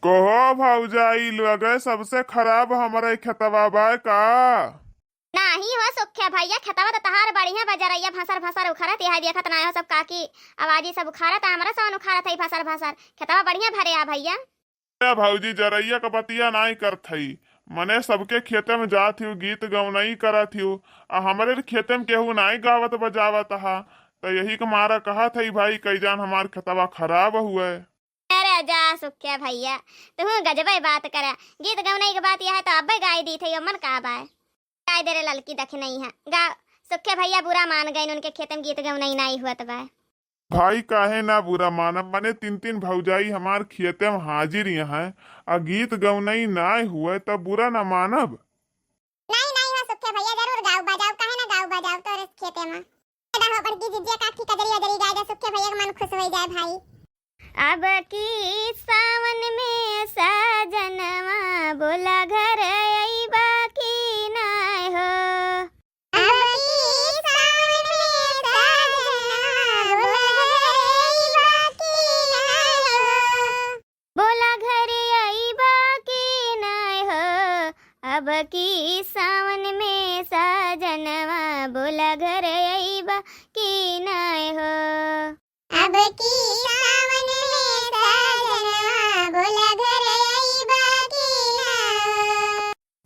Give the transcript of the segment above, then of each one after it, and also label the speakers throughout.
Speaker 1: कहो भौजाई लगे सबसे खराब हमारे खेतवा बा का।
Speaker 2: नाही हो सुख्या भैया खेतवा तो तहार बढ़िया बजरैया भसर भसर उखरत यह देखत ना हो सब काकी आवाजी सब उखारत हमरा सन उखारत है भसर भसर खेतवा बढ़िया भरे आ भैया।
Speaker 1: भौजी जरैया का बतिया नहीं करत हई मने सबके खेते में जात हूँ गीत गवनई करत हूँ आ हमारे खेते में केहू नहीं गावत बजावत हा तो यही के मारा कहत हई भाई कई जान हमार खेतवा खराब हुए।
Speaker 2: अरे जा सुख्या भैया तू गजबे बात करे गीत गवनई के बात यह है तो अबे गाय दी थी मन का बाय गाय दे रे ललकी दख नहीं है गा सुख्या भैया बुरा मान गए उनके खेते में गीत गवनई नहीं हुआ तो बाय।
Speaker 1: भाई काहे ना बुरा मानब मने तीन तीन भौजाई हमार खेते में हाजिर यहाँ आ गीत गवनई नहीं हुए तब बुरा ना मानब।
Speaker 3: नहीं नहीं हो सुख्या भैया जरूर गाओ बजाओ काहे ना गाओ बजाओ तो इस खेते में दादा हो पर की जिज्जिया काकी कजरी अजरी गाय दे सुख्या भैया का मन खुश हो जाए भाई।
Speaker 2: अब की सावन में साजनवा बोला घर आई बाकी नाय हो।
Speaker 3: अब की सावन में साजनवा
Speaker 2: बोला घर आई बाकी नाय हो। अब की सावन में साजनवा बोला घर आई बाकी नाय हो।
Speaker 3: अब की सावन में साजनवा बोला घर आई बाकी ना।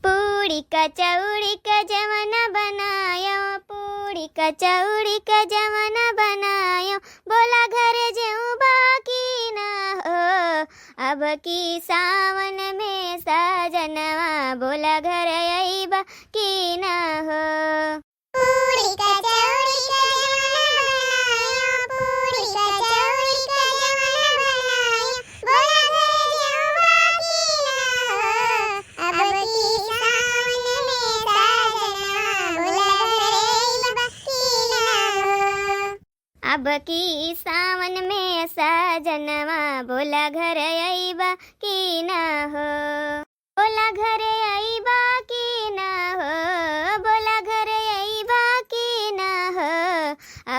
Speaker 2: पूड़ी कचौड़ी का जमाना बनायो पूड़ी कचौड़ी का जमाना बनायो बोला घर जेऊ बाकी ना हो। अब की सावन में साजनवा बोला घर आई बाकी ना हो।
Speaker 3: पूरी कचौड़ी का जमाना बनायो पूरी कचौड़ी का जमाना बनायो बोला घर जेऊ बाकी ना हो। अब की सावन में साजनवा बोला घर आई बाकी ना हो।
Speaker 2: अब की सावन में साजनवा बोला घर आई बाकी ना हो। बोला घर आई बाकी ना हो बोला घर आई बाकी ना हो।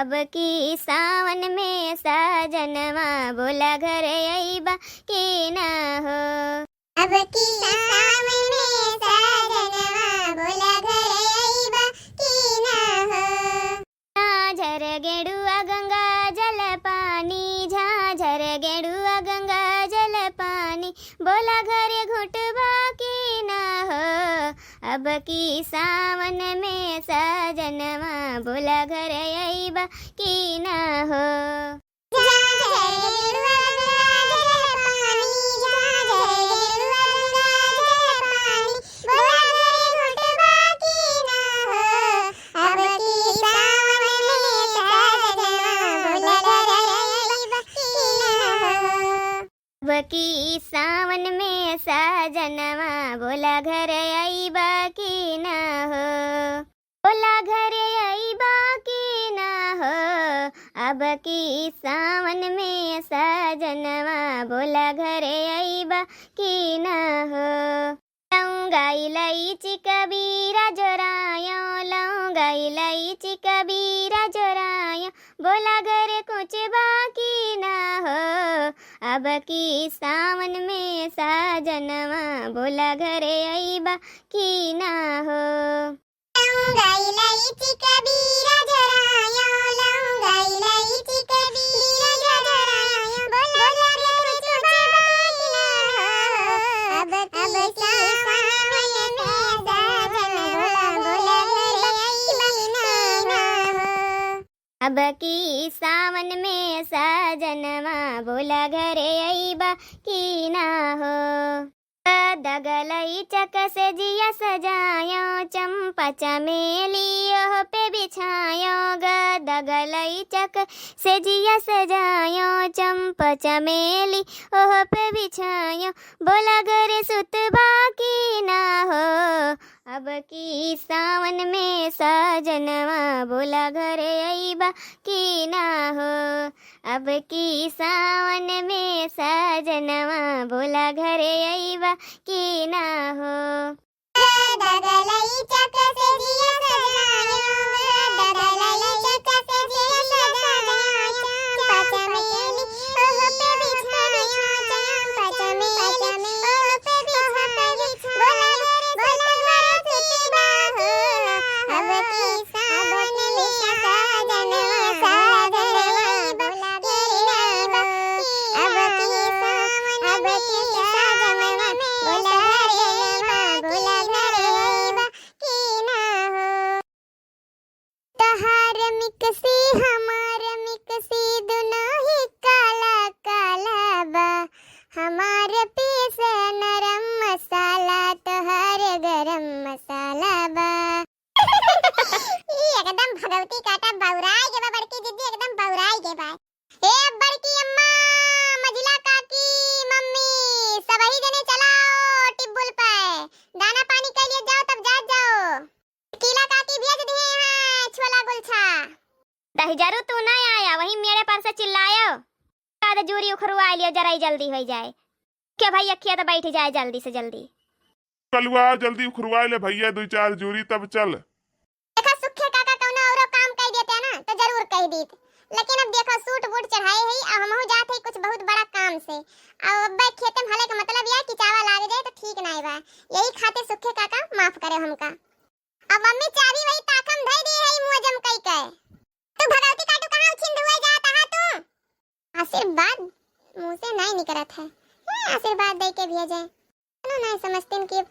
Speaker 2: अब की सावन में साजनवा बोला घर आई बाकी ना हो।
Speaker 3: अब की सावन में साजनवा बोला घर आई बाकी ना हो।
Speaker 2: झाझर गेड़ुआ गंगा जल पानी झाझर गेड़ुआ गंगा जल पानी बोला घर घुटबा की ना हो। अब की सावन में साजनवा बोला घर आईबा की ना हो। अब की सावन में साजनवा बोला घर आई बाकी ना हो। बोला घर आई बाकी ना हो। अब की सावन में साजनवा बोला घर आई बाकी ना हो। लौंगा इलायची कबीरा जोरायो लौंगा इलायची कबीरा जोरायो बोला घर कुछ बाकी ना हो। अब की सावन में साजनवा बोला घर आई बाकी ना हो।
Speaker 3: लौंगा इलायची कबीरा जोरायो लौंगा इलायची कबीरा जोरायो बोला घर कुछ बाकी ना हो। अब की सावन में साजनवा बोला घर आई बाकी ना हो।
Speaker 2: अब की सावन में साजनवा बोला घर आई बाकी ना हो। दगलई चक से जिया सजायो चंपा चमेली ओह पे बिछायो दगलई चक से जिया सजायो चंपा चमेली ओह पे बिछायो बोला घर सुत बाकी ना हो। अब की सावन में साजनवा बोला घर आई बाकी ना हो। अब की सावन में साजनवा बोला घर आई बाकी ना हो।
Speaker 3: दगलई चक से जिया सजायो दगलई चक से जिया सजायो चंपा चमेली ओह पे बिछायो चंपा चमेली
Speaker 2: हमार पीस नरम मसाला तोहर गरम मसाला बा।
Speaker 3: ई एकदम भगवती काटा बौराई के बा बड़की दीदी, एकदम बौराई के बा। ए बड़की अम्मा, मझिला काकी, मम्मी सबही जने चलाओ टिब्बुल पे दाना पानी के लिए जाओ, तब जाओ। कीला काकी भेज दिए हैं छोला गुलछा।
Speaker 2: दहिजरू तू ना आया, वही मेरे पर से चिल्लायो। आधा जूरी उखरवा लियो, जरा ही जल्दी हो जाए। क्या भाई अखिया तो बैठ जाए जल्दी से जल्दी।
Speaker 1: कलुआ जल्दी उखरवा ले भैया 2-4 जूरी, तब चल।
Speaker 3: देखो सुखे काका कौनो औरो काम कह देते हैं ना तो जरूर कह दीत, लेकिन अब देखो सूट बूट चढ़ाए ही, अब हमहू जात है कुछ बहुत बड़ा काम से। अब अब्बे खेते में हले का मतलब यह कि चावा लाग जाए तो ठीक नहीं बा, यही खाते सुखे काका माफ करे हमका। अब मम्मी चाबी वही ताकम धई दी है मुंह जम कई के। तू भगवती काटू कहां छिंद हुए जाता है तू? आशीर्वाद मुंह से नहीं निकलत है, आशीर्वाद दे के भेजे ना, नहीं समझते कि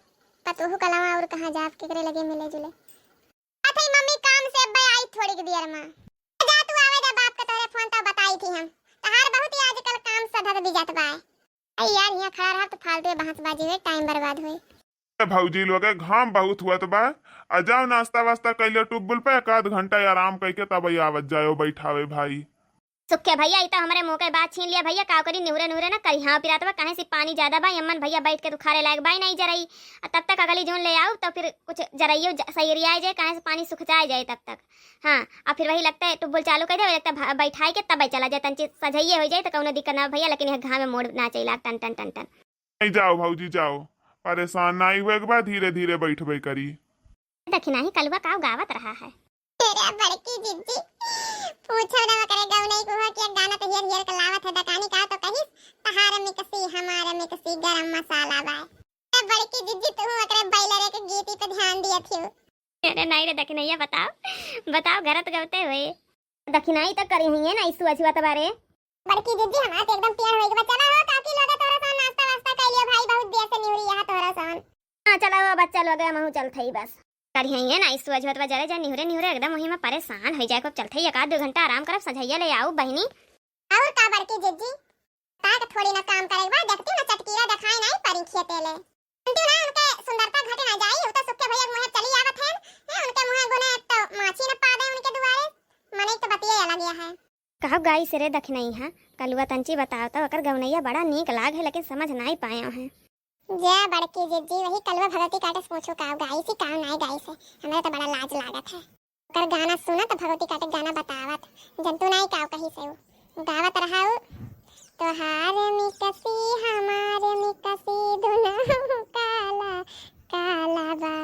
Speaker 3: पतोहू कलावा और कहां जाप के करे लगे मिले जुले। अथई मम्मी काम से अब्बे आई थोड़ी की देर में। जा तू आवे दे बाप के तोरे फोन तो बताई थी हम, तहार बहुत ही आजकल काम सधर बिजत बा। अई यार यहाँ खड़ा रहा तो फालतू बहसबाजी में टाइम बर्बाद हुई।
Speaker 1: भौजी लोग घाम बहुत हुआ तो बा, आ जाओ नाश्ता वास्ता कैले टुब्बुल पे, 1 घंटा आराम करके तब आवत जाओ बैठावे भाई।
Speaker 2: सुखे भैया ई तो हमारे मुंह के बात छीन लिया भैया, का करी निहुरे निहुरे ना करी। हाँ पिरात बा कहे से पानी ज्यादा बा, अम्मन भैया बैठ के दुखारे लायक बाई नहीं जराई। तब तक अगली जून ले आओ तो फिर कुछ जराइयो सही रियाए जाए, कहे से पानी सुख जाए तब तक। हाँ और फिर वही लगता है टुब्बुल चालू कर दे, लगता है बैठाई के तब चला जाए, तंची सजाइए हो जाए तो कौनो दिक्कत ना भैया, लेकिन यह घाम में मोड़ ना चाहिए टन टन टन टन।
Speaker 1: नहीं जाओ भौजी जाओ, परेशान नहीं हुए के बाद धीरे धीरे बैठबे करी।
Speaker 2: दखिना ही कलवा का गावत रहा है।
Speaker 3: तेरा बड़की जिज्जी पूछो ना करे गाँव नहीं को कि गाना तो हियर हियर कलावत है दकानी का तो कहीं तहार में कसी हमारे में कसी गरम मसाला बा। ए बड़की जिज्जी तू एकरे बैलरे के गीती पे ध्यान दिया थियो।
Speaker 2: अरे नहीं रे दखिनैया बताओ घरत गवते हुए दखिनाई तक करी हुई है ना इसु अछुआ तबारे।
Speaker 3: बड़की जिज्जी हमारा तो एकदम तैयार होई के चला हो काकी लोगे तोरा सा नाश्ता वास्ता कर लियो भाई, बहुत देर से निहुरी यहां तोरा सन।
Speaker 2: हां चलो बच्चा लोग महू चल थई बस करी हुई है ना इसु अछुआ तबा जरे जा निहुरे निहुरे एकदम वही में परेशान हो जाए को चल थई 1-2 घंटा आराम करब सझैया ले आओ बहिनी।
Speaker 3: और का बड़की जिज्जी ताक थोड़ी ना काम करे बा, देखती ना चटकीरा दिखाई नहीं परी खेते ले अंतिम ना उनके सुंदरता घटे ना जाई, उ तो सुखे भैया मुंह चली आवत है उनके मुंह गुने तो माछी न पा दे उनके दुआरे, मने तो बतिया अलग गया है।
Speaker 2: कहब गाई से रे दखिनई हां कलुआ तंची बताओ तो अकर गवनैया बड़ा नीक लाग है, लेकिन समझ नहीं पाया है।
Speaker 3: जा बड़की जिज्जी वही कलवा भगवती काटे से पूछो का गाई से का नहीं गाई से, हमरा तो बड़ा लाज लागत है। ओकर गाना सुना तो भगवती काटे गाना बतावत जंतु नहीं का कहीं से गावत रहाऊ तोहार मिकसी हमारे मिकसी दुना काला काला बा,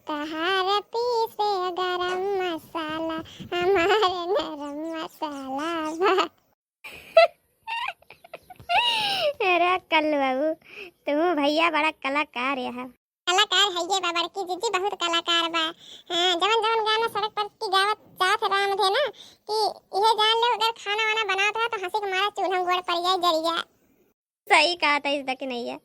Speaker 3: तोहार पीसे गरम मसाला हमारे नरम मसाला बा।
Speaker 2: अरे कलुआ तू भैया बड़ा कलाकार है।
Speaker 3: कलाकार है ये बा बड़की जिज्जी, बहुत कलाकार बा। हां जवन जवन गाना सड़क पर की गावत जात है राम थे ना कि यह जान ले अगर खाना वाना बनाता है तो हंसी के मारा चूल्हा गोड़ पड़ जाए जल जाए।
Speaker 2: सही कहा था इस दखिनैया।